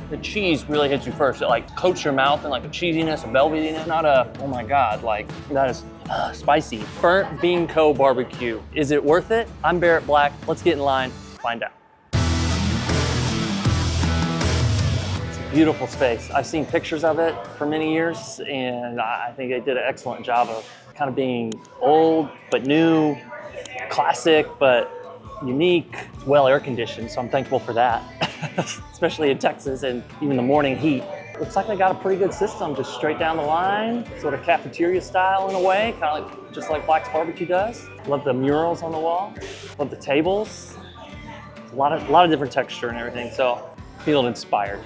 the cheese really hits you first. It like coats your mouth in like a cheesiness, a velvetiness, not a, oh my God, like that is spicy. Burnt Bean Co. barbecue. Is it worth it? I'm Barrett Black. Let's get in line, find out. It's a beautiful space. I've seen pictures of it for many years, and I think they did an excellent job of kind of being old, but new, classic, but unique. It's well air conditioned, so I'm thankful for that, especially in Texas and even the morning heat. Looks like they got a pretty good system, just straight down the line, sort of cafeteria style in a way, kind of like just like Black's Barbecue does. Love the murals on the wall. Love the tables. It's a lot of different texture and everything, so feeling inspired.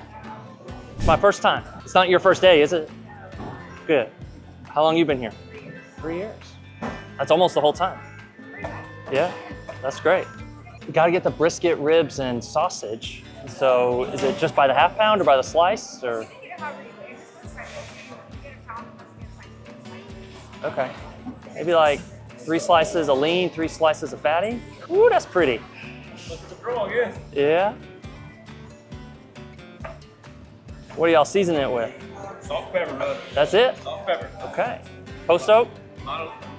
It's my first time. It's not your first day, is it? Good. How long you been here? 3 years. That's almost the whole time. Yeah, that's great. You gotta get the brisket, ribs, and sausage. So is it just by the half pound or by the slice, or? Okay, maybe like 3 slices of lean, 3 slices of fatty. Ooh, that's pretty. Yeah. What are y'all seasoning it with? Salt, pepper, brother. That's it? Salt, pepper. Okay. Post oak? A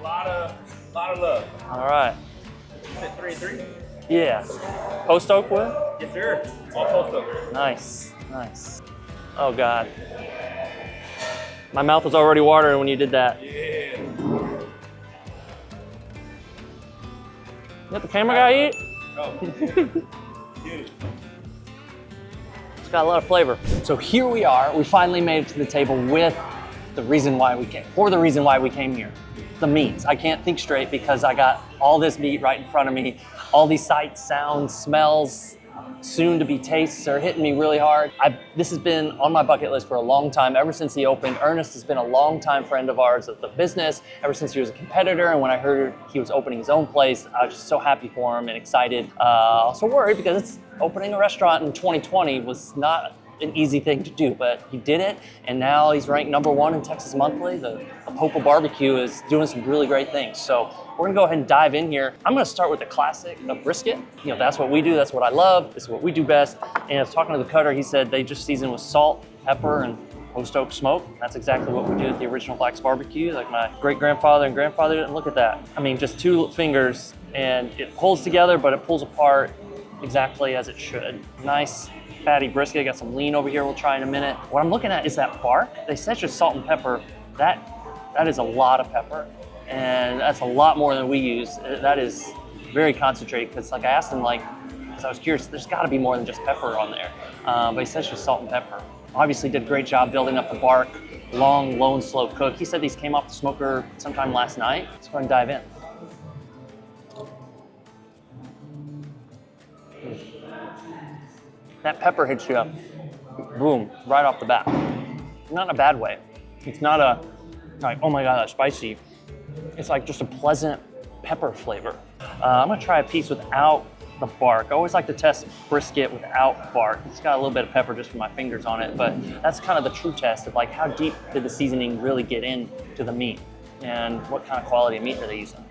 lot of love. All right. Is it 3 and 3? Yeah. Post oak wood? Yes, sir. All post oak. Nice, nice. Oh God. My mouth was already watering when you did that. Yeah. Let the camera guy eat? Oh. Dude. It's got a lot of flavor. So here we are. We finally made it to the table with the reason why we came here. The meats. I can't think straight because I got all this meat right in front of me. All these sights, sounds, smells, soon to be tastes are hitting me really hard. This has been on my bucket list for a long time, ever since he opened. Ernest has been a longtime friend of ours of the business, ever since he was a competitor. And when I heard he was opening his own place, I was just so happy for him and excited. Also worried because opening a restaurant in 2020 was not an easy thing to do, but he did it, and now he's ranked #1 in Texas Monthly. The Popa Barbecue is doing some really great things. So we're gonna go ahead and dive in here. I'm gonna start with the classic of brisket. You know, that's what we do, that's what I love, this is what we do best. And I was talking to the cutter, he said they just season with salt, pepper, and post oak smoke. That's exactly what we do at the original Black's Barbecue. Like my great grandfather and grandfather did, and look at that. I mean, just 2 fingers, and it pulls together, but it pulls apart exactly as it should. Nice fatty brisket. Got some lean over here we'll try in a minute. What I'm looking at is that bark. They said just salt and pepper. That is a lot of pepper, and that's a lot more than we use. That is very concentrated, because like I asked him, because I was curious, there's gotta be more than just pepper on there. But he says just salt and pepper. Obviously did a great job building up the bark. Long, low and slow cook. He said these came off the smoker sometime last night. Let's go ahead and dive in. That pepper hits you up, boom, right off the bat. Not in a bad way. It's not like, oh my God, that's spicy. It's like just a pleasant pepper flavor. I'm gonna try a piece without the bark. I always like to test brisket without bark. It's got a little bit of pepper just from my fingers on it, but that's kind of the true test of like how deep did the seasoning really get into the meat, and what kind of quality of meat are they using.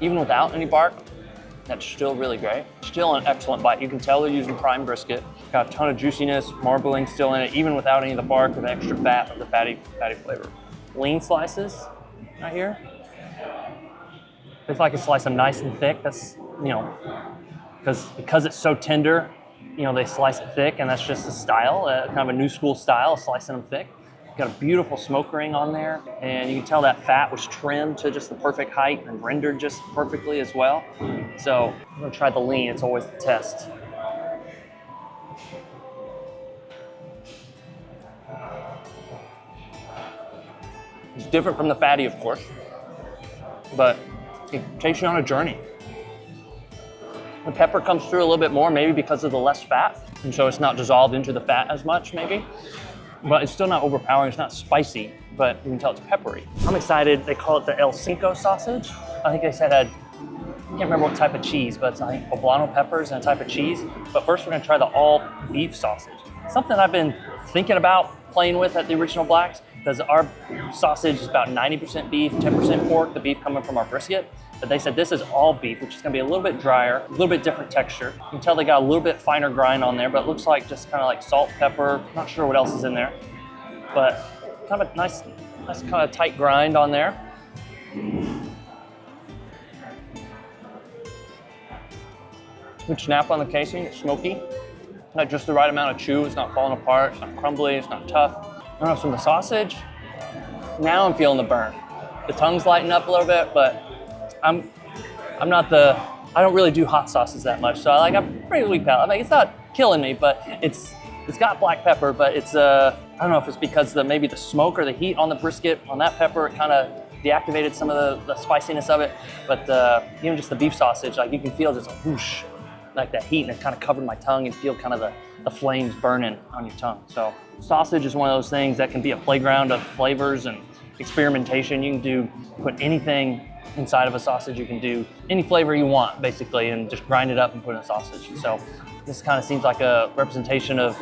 Even without any bark, that's still really great. Still an excellent bite. You can tell they're using prime brisket. Got a ton of juiciness, marbling still in it, even without any of the bark or the extra fat of the fatty flavor. Lean slices right here. It's like a slice them nice and thick. That's, you know, because it's so tender, you know, they slice it thick, and that's just a style, kind of a new school style, slicing them thick. Got a beautiful smoke ring on there, and you can tell that fat was trimmed to just the perfect height and rendered just perfectly as well. So I'm gonna try the lean, it's always the test. It's different from the fatty, of course, but it takes you on a journey. The pepper comes through a little bit more, maybe because of the less fat, and so it's not dissolved into the fat as much, maybe. But it's still not overpowering, it's not spicy, but you can tell it's peppery. I'm excited, they call it the El Cinco sausage. I think they said I can't remember what type of cheese, but it's, I think, poblano peppers and a type of cheese. But first we're gonna try the all beef sausage. Something I've been thinking about playing with at the Original Blacks, because our sausage is about 90% beef, 10% pork, the beef coming from our brisket. but they said this is all beef, which is gonna be a little bit drier, a little bit different texture. You can tell they got a little bit finer grind on there, but it looks like just kind of like salt, pepper. Not sure what else is in there, but kind of a nice kind of tight grind on there. Good snap on the casing, it's smoky. Got just the right amount of chew, it's not falling apart, it's not crumbly, it's not tough. I don't know, from the sausage, now I'm feeling the burn. The tongue's lighting up a little bit, but I don't really do hot sauces that much, so I have a pretty weak palate. I mean, it's not killing me, but it's got black pepper, but it's, I don't know if it's because maybe the smoke or the heat on the brisket, on that pepper, it kind of deactivated some of the spiciness of it, but even just the beef sausage, like you can feel just a whoosh, like that heat, and it kind of covered my tongue and feel kind of the flames burning on your tongue. So sausage is one of those things that can be a playground of flavors and experimentation. You can put anything inside of a sausage. You can do any flavor you want, basically, and just grind it up and put in a sausage. So this kind of seems like a representation of,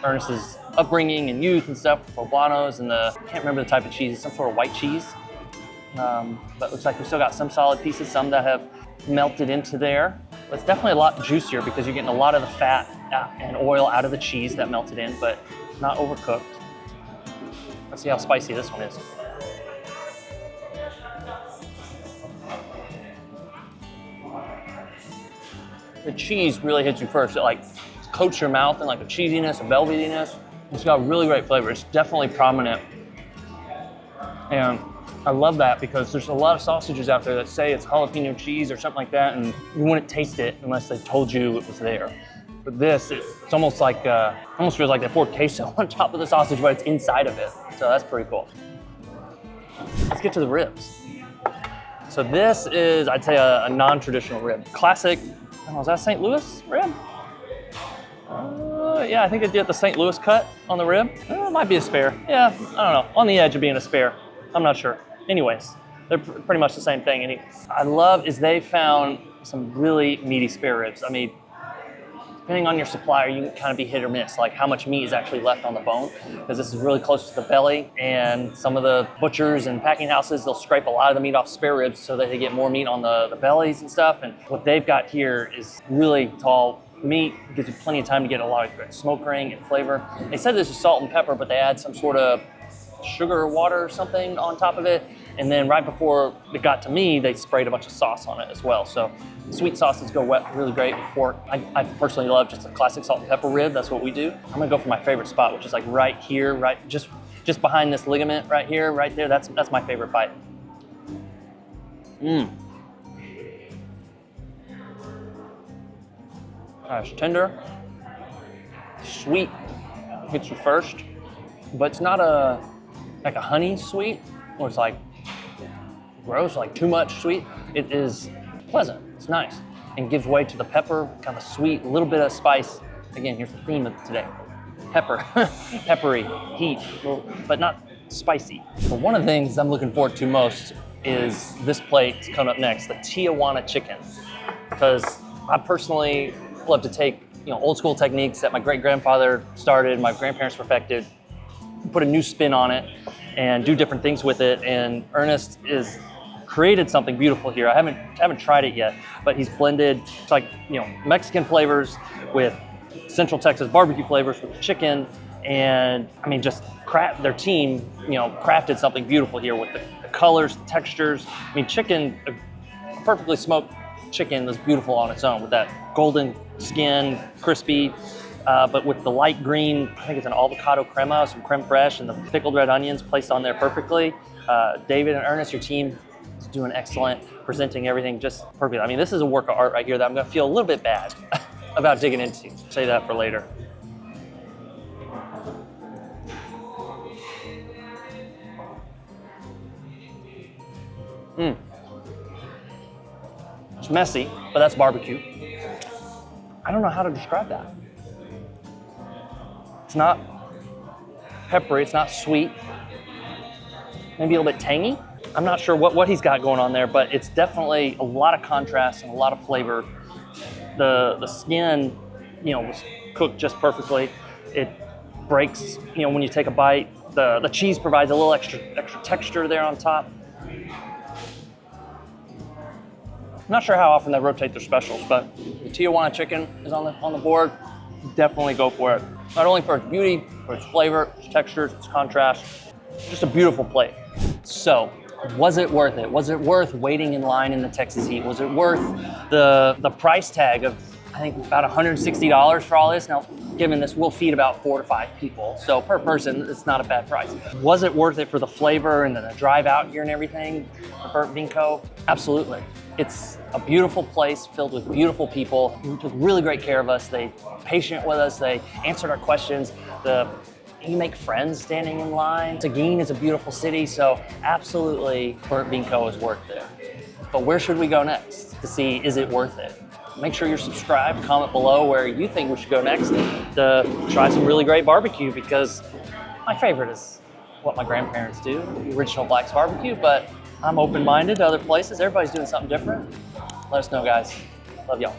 Ernest's upbringing and youth and stuff, poblanos, and I can't remember the type of cheese, some sort of white cheese. But it looks like we still got some solid pieces, some that have melted into there. But it's definitely a lot juicier because you're getting a lot of the fat and oil out of the cheese that melted in, but not overcooked. Let's see how spicy this one is. The cheese really hits you first. It like coats your mouth in like a cheesiness, a velvetiness. It's got really great flavor. It's definitely prominent. And I love that because there's a lot of sausages out there that say it's jalapeno cheese or something like that, and you wouldn't taste it unless they told you it was there. But this, it's almost like, almost feels like they poured queso on top of the sausage, but it's inside of it. So that's pretty cool. Let's get to the ribs. So this is, I'd say, a non-traditional rib. Classic, I don't know, is that St. Louis rib? Yeah, I think they did the St. Louis cut on the rib. It might be a spare. Yeah, I don't know, on the edge of being a spare. I'm not sure. Anyways, they're pretty much the same thing. And I love is they found some really meaty spare ribs. I mean, depending on your supplier, you can kind of be hit or miss, like how much meat is actually left on the bone, because this is really close to the belly, and some of the butchers and packing houses, they'll scrape a lot of the meat off spare ribs so that they get more meat on the bellies and stuff. And what they've got here is really tall meat, gives you plenty of time to get a lot of smoke ring and flavor. They said this is salt and pepper, but they add some sort of sugar or water or something on top of it. And then right before it got to me, they sprayed a bunch of sauce on it as well. So sweet sauces go really great with pork. I personally love just a classic salt and pepper rib. That's what we do. I'm gonna go for my favorite spot, which is like right here, right just behind this ligament right here, right there. That's my favorite bite. It's tender, sweet, hits you first, but it's not like a honey sweet, or it's like gross, like too much sweet. It is pleasant, it's nice, and gives way to the pepper, kind of sweet, a little bit of spice. Again, here's the theme of today. Pepper, peppery, heat, but not spicy. But one of the things I'm looking forward to most is this plate coming up next, the Tijuana chicken. Because I personally love to take old school techniques that my great-grandfather started, my grandparents perfected, put a new spin on it, and do different things with it. And Ernest is created something beautiful here. I haven't tried it yet, but he's blended like Mexican flavors with Central Texas barbecue flavors with chicken, and I mean just their team crafted something beautiful here with the colors, the textures. I mean, chicken, a perfectly smoked chicken is beautiful on its own with that golden skin, crispy. But with the light green, I think it's an avocado crema, some creme fraiche, and the pickled red onions placed on there perfectly. David and Ernest, your team is doing excellent, presenting everything just perfectly. I mean, this is a work of art right here that I'm gonna feel a little bit bad about digging into. Say that for later. It's messy, but that's barbecue. I don't know how to describe that. It's not peppery, it's not sweet. Maybe a little bit tangy. I'm not sure what he's got going on there, but it's definitely a lot of contrast and a lot of flavor. The skin, was cooked just perfectly. It breaks, when you take a bite. The cheese provides a little extra texture there on top. not sure how often they rotate their specials, but the Tijuana chicken is on the board. Definitely go for it. Not only for its beauty, for its flavor, its textures, its contrast. Just a beautiful plate. So, was it worth it? Was it worth waiting in line in the Texas heat? Was it worth the price tag of, I think, about $160 for all this? Now, given this, we'll feed about 4 to 5 people. So per person, it's not a bad price. Was it worth it for the flavor and the drive out here and everything? The Burnt Bean Co.? Absolutely. It's a beautiful place filled with beautiful people who took really great care of us. They were patient with us. They answered our questions. You make friends standing in line. Seguin is a beautiful city, so absolutely Burnt Bean Co. is worth it. But where should we go next to see, is it worth it? Make sure you're subscribed, comment below where you think we should go next to try some really great barbecue, because my favorite is what my grandparents do, the original Black's barbecue, but I'm open-minded to other places. Everybody's doing something different. Let us know, guys. Love y'all.